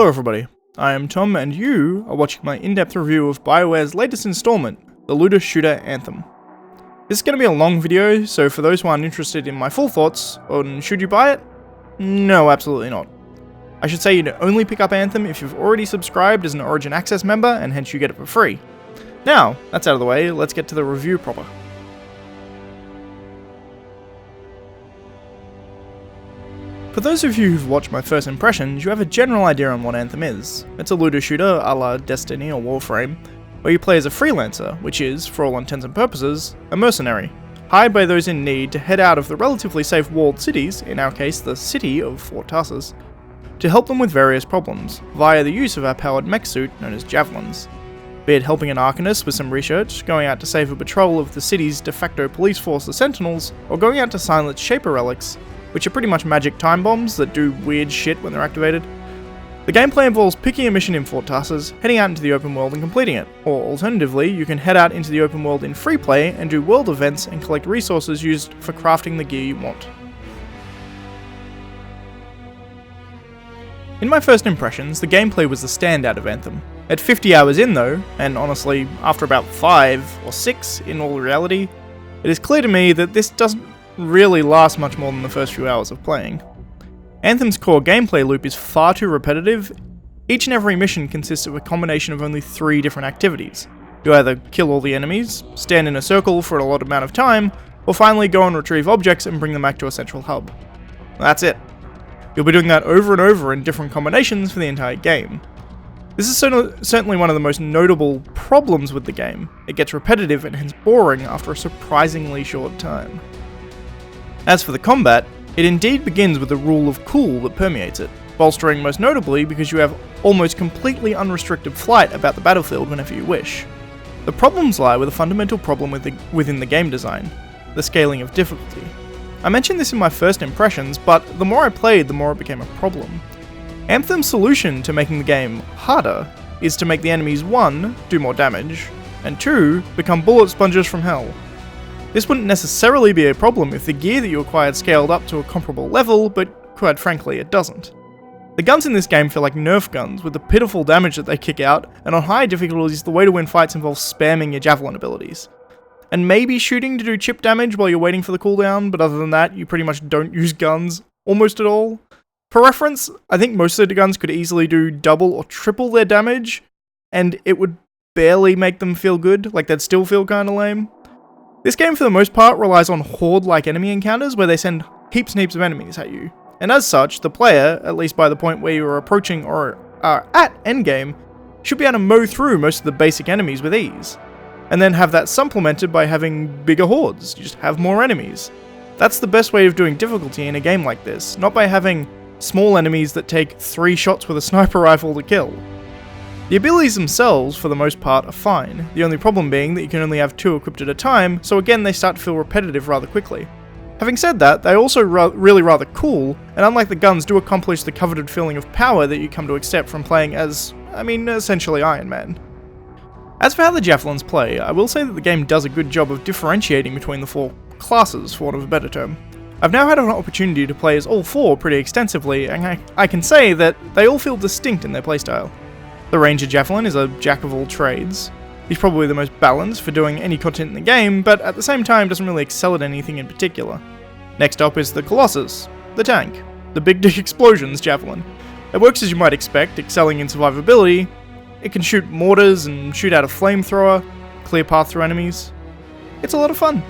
Hello everybody, I am Tom and you are watching my in-depth review of BioWare's latest installment, the looter shooter Anthem. This is going to be a long video, so for those who aren't interested in my full thoughts on should you buy it, no, absolutely not. I should say you'd only pick up Anthem if you've already subscribed as an Origin Access member and hence you get it for free. Now, that's out of the way, let's get to the review proper. For those of you who've watched my first impressions, you have a general idea on what Anthem is. It's a looter shooter a la Destiny or Warframe, where you play as a freelancer, which is, for all intents and purposes, a mercenary, hired by those in need to head out of the relatively safe walled cities, in our case the city of Fort Tarsus, to help them with various problems, via the use of our powered mech suit known as javelins. Be it helping an Arcanist with some research, going out to save a patrol of the city's de facto police force, the Sentinels, or going out to silence Shaper relics, which are pretty much magic time bombs that do weird shit when they're activated. The gameplay involves picking a mission in Fort Tarsus, heading out into the open world and completing it, or alternatively, you can head out into the open world in free play and do world events and collect resources used for crafting the gear you want. In my first impressions, the gameplay was the standout of Anthem. At 50 hours in though, and honestly, after about 5 or 6 in all reality, it is clear to me that this doesn't really last much more than the first few hours of playing. Anthem's core gameplay loop is far too repetitive. Each and every mission consists of a combination of only 3 different activities. You either kill all the enemies, stand in a circle for a lot amount of time, or finally go and retrieve objects and bring them back to a central hub. That's it. You'll be doing that over and over in different combinations for the entire game. This is certainly one of the most notable problems with the game. It gets repetitive and hence boring after a surprisingly short time. As for the combat, it indeed begins with the rule of cool that permeates it, bolstering most notably because you have almost completely unrestricted flight about the battlefield whenever you wish. The problems lie with a fundamental problem within the game design, the scaling of difficulty. I mentioned this in my first impressions, but the more I played, the more it became a problem. Anthem's solution to making the game harder is to make the enemies 1, do more damage, and 2, become bullet sponges from hell. This wouldn't necessarily be a problem if the gear that you acquired scaled up to a comparable level, but quite frankly it doesn't. The guns in this game feel like Nerf guns with the pitiful damage that they kick out, and on higher difficulties the way to win fights involves spamming your javelin abilities. And maybe shooting to do chip damage while you're waiting for the cooldown, but other than that you pretty much don't use guns almost at all. For reference, I think most of the guns could easily do double or triple their damage, and it would barely make them feel good, like they'd still feel kinda lame. This game for the most part relies on horde-like enemy encounters where they send heaps and heaps of enemies at you, and as such, the player, at least by the point where you are approaching or are at endgame, should be able to mow through most of the basic enemies with ease, and then have that supplemented by having bigger hordes, you just have more enemies. That's the best way of doing difficulty in a game like this, not by having small enemies that take 3 shots with a sniper rifle to kill. The abilities themselves, for the most part, are fine, the only problem being that you can only have 2 equipped at a time, so again they start to feel repetitive rather quickly. Having said that, they're also really rather cool, and unlike the guns, do accomplish the coveted feeling of power that you come to accept from playing as, essentially Iron Man. As for how the javelins play, I will say that the game does a good job of differentiating between the 4 classes, for want of a better term. I've now had an opportunity to play as all 4 pretty extensively, and I can say that they all feel distinct in their playstyle. The Ranger Javelin is a jack of all trades. He's probably the most balanced for doing any content in the game, but at the same time doesn't really excel at anything in particular. Next up is the Colossus, the tank, the Big Dick Explosions Javelin. It works as you might expect, excelling in survivability. It can shoot mortars and shoot out a flamethrower, clear path through enemies. It's a lot of fun.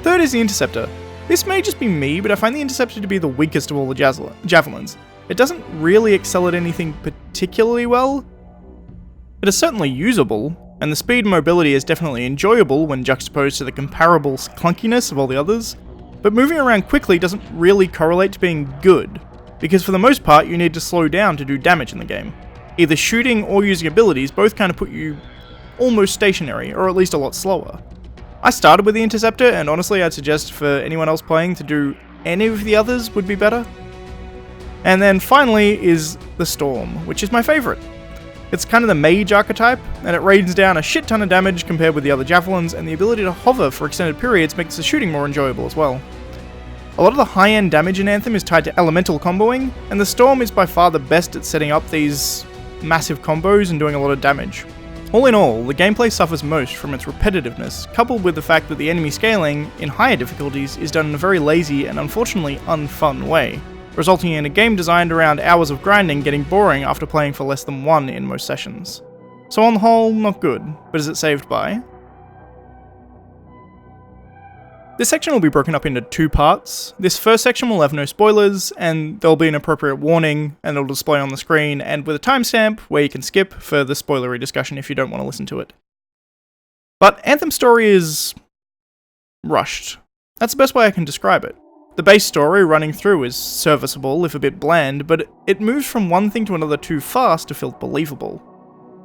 Third is the Interceptor. This may just be me, but I find the Interceptor to be the weakest of all the javelins. It doesn't really excel at anything particularly well. It is certainly usable, and the speed and mobility is definitely enjoyable when juxtaposed to the comparable clunkiness of all the others, but moving around quickly doesn't really correlate to being good, because for the most part you need to slow down to do damage in the game. Either shooting or using abilities both kind of put you almost stationary, or at least a lot slower. I started with the Interceptor, and honestly I'd suggest for anyone else playing to do any of the others would be better. And then finally is the Storm, which is my favourite. It's kind of the mage archetype, and it rains down a shit ton of damage compared with the other javelins, and the ability to hover for extended periods makes the shooting more enjoyable as well. A lot of the high-end damage in Anthem is tied to elemental comboing, and the Storm is by far the best at setting up these massive combos and doing a lot of damage. All in all, the gameplay suffers most from its repetitiveness, coupled with the fact that the enemy scaling, in higher difficulties, is done in a very lazy and unfortunately unfun way, resulting in a game designed around hours of grinding getting boring after playing for less than 1 in most sessions. So on the whole, not good, but is it saved by? This section will be broken up into 2 parts. This first section will have no spoilers, and there'll be an appropriate warning, and it'll display on the screen, and with a timestamp where you can skip for the spoilery discussion if you don't want to listen to it. But Anthem's story is rushed. That's the best way I can describe it. The base story running through is serviceable, if a bit bland, but it moves from one thing to another too fast to feel believable.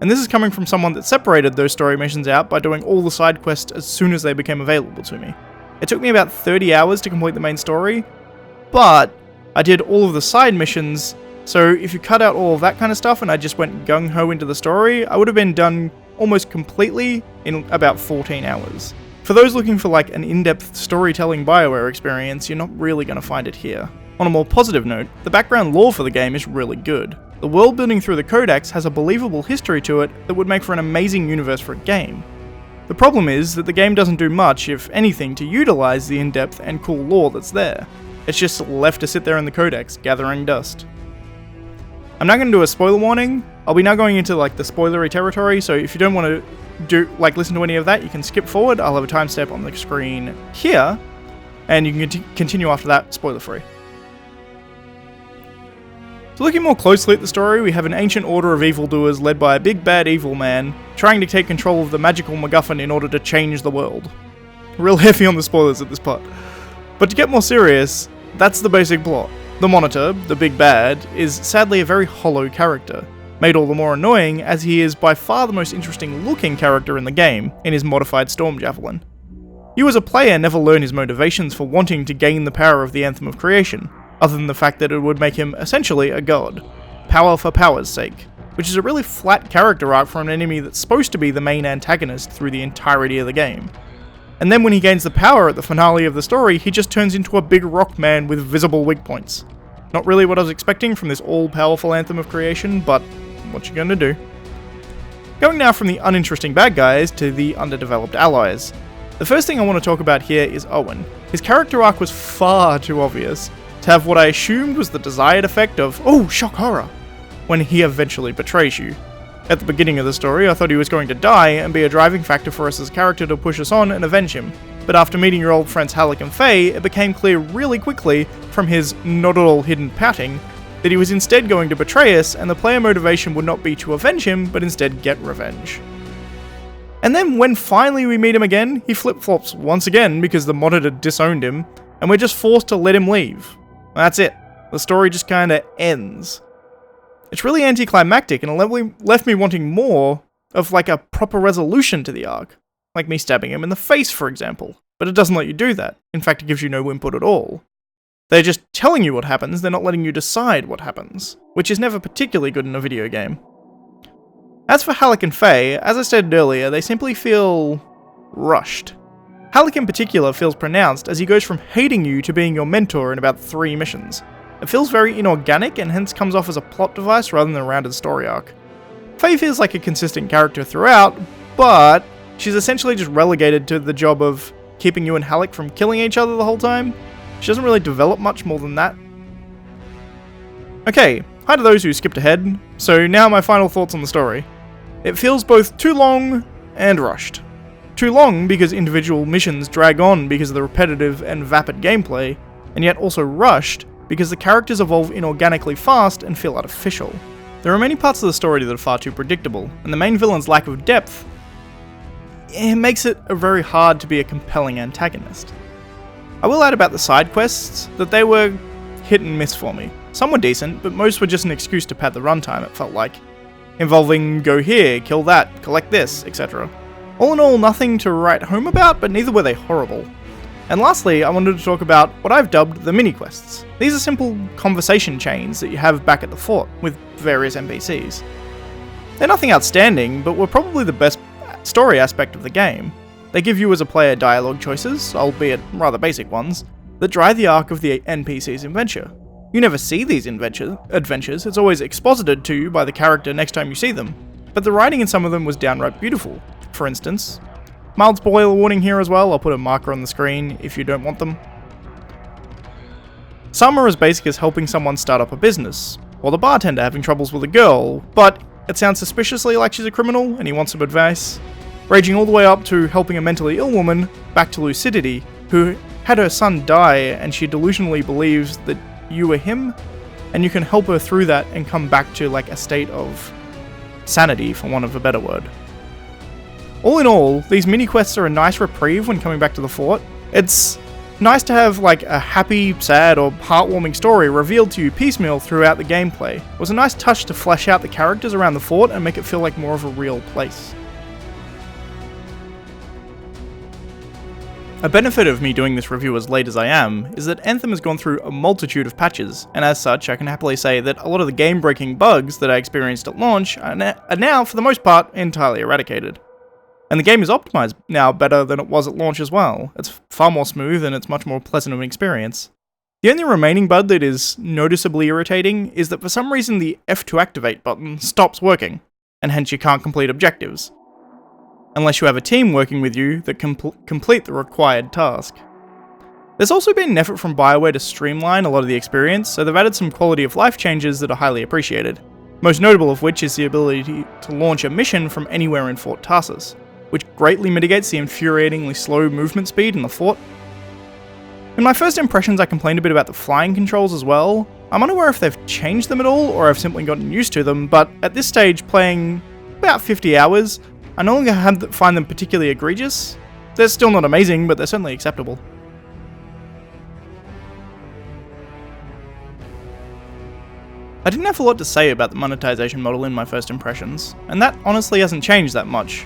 And this is coming from someone that separated those story missions out by doing all the side quests as soon as they became available to me. It took me about 30 hours to complete the main story, but I did all of the side missions, so if you cut out all of that kind of stuff and I just went gung-ho into the story, I would have been done almost completely in about 14 hours. For those looking for like an in-depth storytelling BioWare experience, you're not really going to find it here. On a more positive note, the background lore for the game is really good. The world building through the Codex has a believable history to it that would make for an amazing universe for a game. The problem is that the game doesn't do much, if anything, to utilise the in-depth and cool lore that's there. It's just left to sit there in the Codex, gathering dust. I'm now going to do a spoiler warning. I'll be now going into like the spoilery territory, so if you don't want to listen to any of that, you can skip forward. I'll have a timestamp on the screen here, and you can continue after that, spoiler-free. So looking more closely at the story, we have an ancient order of evildoers led by a big bad evil man, trying to take control of the magical MacGuffin in order to change the world. Real heavy on the spoilers at this part. But to get more serious, that's the basic plot. The Monitor, the big bad, is sadly a very hollow character, made all the more annoying as he is by far the most interesting looking character in the game, in his modified Storm Javelin. You as a player never learn his motivations for wanting to gain the power of the Anthem of Creation, other than the fact that it would make him essentially a god. Power for power's sake, which is a really flat character arc for an enemy that's supposed to be the main antagonist through the entirety of the game. And then when he gains the power at the finale of the story, he just turns into a big rock man with visible weak points. Not really what I was expecting from this all-powerful Anthem of Creation, but what you gonna do? Going now from the uninteresting bad guys to the underdeveloped allies. The first thing I want to talk about here is Owen. His character arc was far too obvious to have what I assumed was the desired effect of, oh, shock horror, when he eventually betrays you. At the beginning of the story, I thought he was going to die and be a driving factor for us as character to push us on and avenge him. But after meeting your old friends Halleck and Faye, it became clear really quickly, from his not at all hidden pouting, that he was instead going to betray us, and the player motivation would not be to avenge him, but instead get revenge. And then when finally we meet him again, he flip-flops once again because the Monitor disowned him, and we're just forced to let him leave. That's it. The story just kinda ends. It's really anticlimactic, and it left me wanting more of like a proper resolution to the arc. Like me stabbing him in the face, for example. But it doesn't let you do that. In fact, it gives you no input at all. They're just telling you what happens, they're not letting you decide what happens, which is never particularly good in a video game. As for Halleck and Faye, as I stated earlier, they simply feel rushed. Halleck in particular feels pronounced as he goes from hating you to being your mentor in about 3 missions. It feels very inorganic and hence comes off as a plot device rather than a rounded story arc. Faye feels like a consistent character throughout, but she's essentially just relegated to the job of keeping you and Halleck from killing each other the whole time. She doesn't really develop much more than that. Okay, hi to those who skipped ahead, so now my final thoughts on the story. It feels both too long and rushed. Too long because individual missions drag on because of the repetitive and vapid gameplay, and yet also rushed because the characters evolve inorganically fast and feel artificial. There are many parts of the story that are far too predictable, and the main villain's lack of depth makes it very hard to be a compelling antagonist. I will add about the side quests that they were hit and miss for me. Some were decent, but most were just an excuse to pad the runtime, it felt like. Involving go here, kill that, collect this, etc. All in all, nothing to write home about, but neither were they horrible. And lastly, I wanted to talk about what I've dubbed the mini-quests. These are simple conversation chains that you have back at the fort with various NPCs. They're nothing outstanding, but were probably the best story aspect of the game. They give you as a player dialogue choices, albeit rather basic ones, that drive the arc of the NPC's adventure. You never see these adventures, it's always exposited to you by the character next time you see them, but the writing in some of them was downright beautiful. For instance, mild spoiler warning here as well, I'll put a marker on the screen if you don't want them. Some are as basic as helping someone start up a business, or the bartender having troubles with a girl, but it sounds suspiciously like she's a criminal and he wants some advice, ranging all the way up to helping a mentally ill woman back to lucidity, who had her son die and she delusionally believes that you were him, and you can help her through that and come back to like a state of sanity, for want of a better word. All in all, these mini quests are a nice reprieve when coming back to the fort. It's nice to have like a happy, sad, or heartwarming story revealed to you piecemeal throughout the gameplay. It was a nice touch to flesh out the characters around the fort and make it feel like more of a real place. A benefit of me doing this review as late as I am is that Anthem has gone through a multitude of patches, and as such I can happily say that a lot of the game-breaking bugs that I experienced at launch are now, for the most part, entirely eradicated. And the game is optimized now better than it was at launch as well. It's far more smooth and it's much more pleasant of an experience. The only remaining bug that is noticeably irritating is that for some reason the F to activate button stops working, and hence you can't complete objectives, unless you have a team working with you that can complete the required task. There's also been an effort from BioWare to streamline a lot of the experience, so they've added some quality of life changes that are highly appreciated, most notable of which is the ability to launch a mission from anywhere in Fort Tarsus, which greatly mitigates the infuriatingly slow movement speed in the fort. In my first impressions I complained a bit about the flying controls as well. I'm unaware if they've changed them at all or I've simply gotten used to them, but at this stage, playing about 50 hours, I no longer find them particularly egregious. They're still not amazing, but they're certainly acceptable. I didn't have a lot to say about the monetization model in my first impressions, and that honestly hasn't changed that much.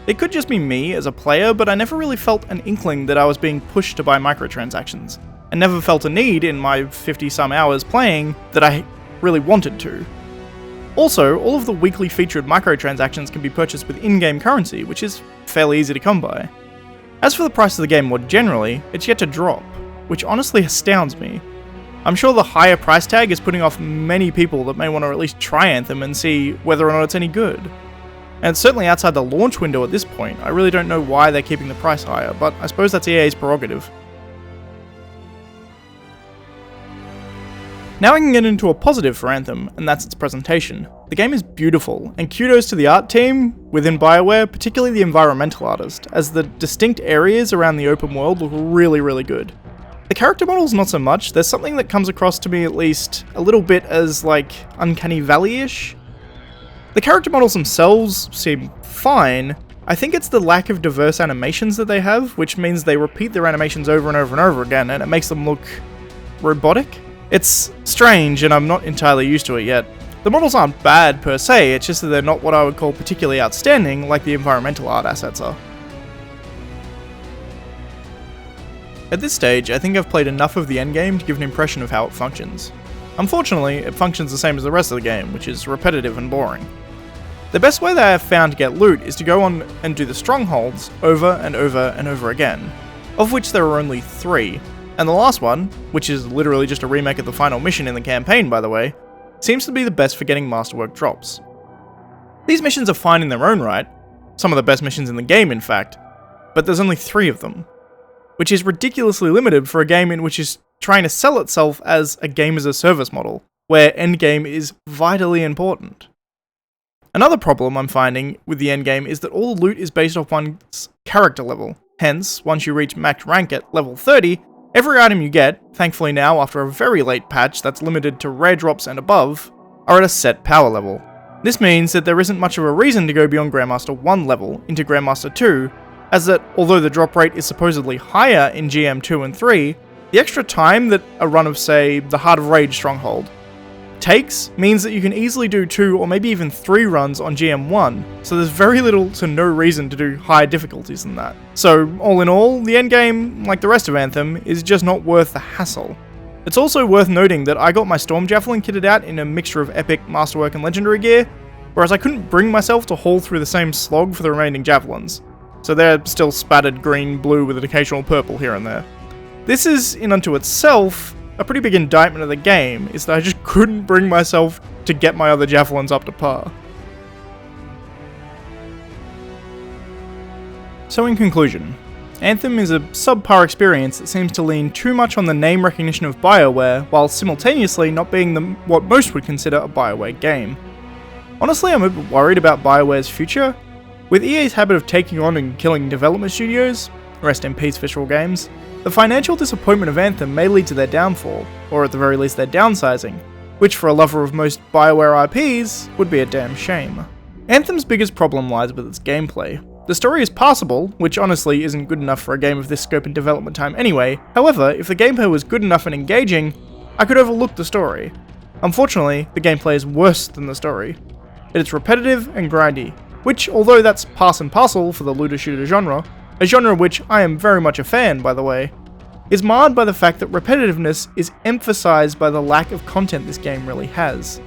It could just be me as a player, but I never really felt an inkling that I was being pushed to buy microtransactions, and never felt a need in my 50-some hours playing that I really wanted to. Also, all of the weekly featured microtransactions can be purchased with in-game currency, which is fairly easy to come by. As for the price of the game more generally, it's yet to drop, which honestly astounds me. I'm sure the higher price tag is putting off many people that may want to at least try Anthem and see whether or not it's any good. And it's certainly outside the launch window at this point. I really don't know why they're keeping the price higher, but I suppose that's EA's prerogative. Now I can get into a positive for Anthem, and that's its presentation. The game is beautiful, and kudos to the art team within BioWare, particularly the environmental artist, as the distinct areas around the open world look really, really good. The character models not so much. There's something that comes across to me at least a little bit as like Uncanny Valley-ish. The character models themselves seem fine. I think it's the lack of diverse animations that they have, which means they repeat their animations over and over and over again, and it makes them look robotic. It's strange, and I'm not entirely used to it yet. The models aren't bad per se, it's just that they're not what I would call particularly outstanding like the environmental art assets are. At this stage, I think I've played enough of the endgame to give an impression of how it functions. Unfortunately, it functions the same as the rest of the game, which is repetitive and boring. The best way that I have found to get loot is to go on and do the strongholds over and over and over again, of which there are only 3, and the last one, which is literally just a remake of the final mission in the campaign by the way, seems to be the best for getting masterwork drops. These missions are fine in their own right, some of the best missions in the game in fact, but there's only 3 of them, which is ridiculously limited for a game in which is trying to sell itself as a game as a service model, where endgame is vitally important. Another problem I'm finding with the endgame is that all the loot is based off one's character level. Hence, once you reach max rank at level 30, every item you get, thankfully now after a very late patch that's limited to rare drops and above, are at a set power level. This means that there isn't much of a reason to go beyond Grandmaster 1 level into Grandmaster 2, as that although the drop rate is supposedly higher in GM 2 and 3, the extra time that a run of, say, the Heart of Rage Stronghold takes means that you can easily do 2 or maybe even 3 runs on GM 1, so there's very little to no reason to do higher difficulties than that. So, all in all, the endgame, like the rest of Anthem, is just not worth the hassle. It's also worth noting that I got my Storm Javelin kitted out in a mixture of Epic, Masterwork and Legendary gear, whereas I couldn't bring myself to haul through the same slog for the remaining Javelins. So they're still spattered green, blue with an occasional purple here and there. This is, in unto itself, a pretty big indictment of the game, is that I just couldn't bring myself to get my other javelins up to par. So in conclusion, Anthem is a subpar experience that seems to lean too much on the name recognition of BioWare, while simultaneously not being what most would consider a BioWare game. Honestly, I'm a bit worried about BioWare's future. With EA's habit of taking on and killing development studios, rest in peace Visceral Games, the financial disappointment of Anthem may lead to their downfall, or at the very least their downsizing, which for a lover of most BioWare IPs would be a damn shame. Anthem's biggest problem lies with its gameplay. The story is passable, which honestly isn't good enough for a game of this scope and development time anyway. However, if the gameplay was good enough and engaging, I could overlook the story. Unfortunately, the gameplay is worse than the story. It is repetitive and grindy, which, although that's par and parcel for the looter-shooter genre, a genre which I am very much a fan, by the way, is marred by the fact that repetitiveness is emphasized by the lack of content this game really has.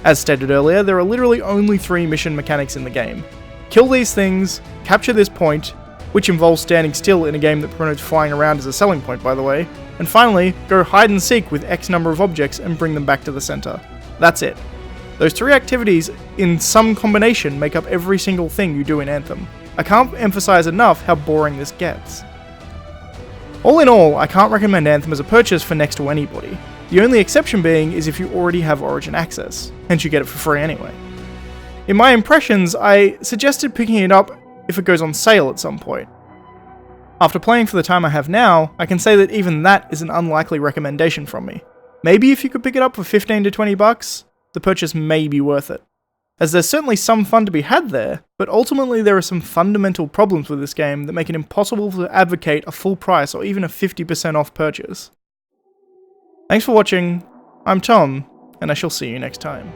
As stated earlier, there are literally only 3 mission mechanics in the game. Kill these things, capture this point, which involves standing still in a game that promotes flying around as a selling point, by the way, and finally, go hide and seek with X number of objects and bring them back to the center. That's it. Those 3 activities, in some combination, make up every single thing you do in Anthem. I can't emphasize enough how boring this gets. All in all, I can't recommend Anthem as a purchase for next to anybody. The only exception being is if you already have Origin access, hence you get it for free anyway. In my impressions, I suggested picking it up if it goes on sale at some point. After playing for the time I have now, I can say that even that is an unlikely recommendation from me. Maybe if you could pick it up for 15 to 20 bucks, the purchase may be worth it. As there's certainly some fun to be had there, but ultimately there are some fundamental problems with this game that make it impossible to advocate a full price or even a 50% off purchase. Thanks for watching, I'm Tom, and I shall see you next time.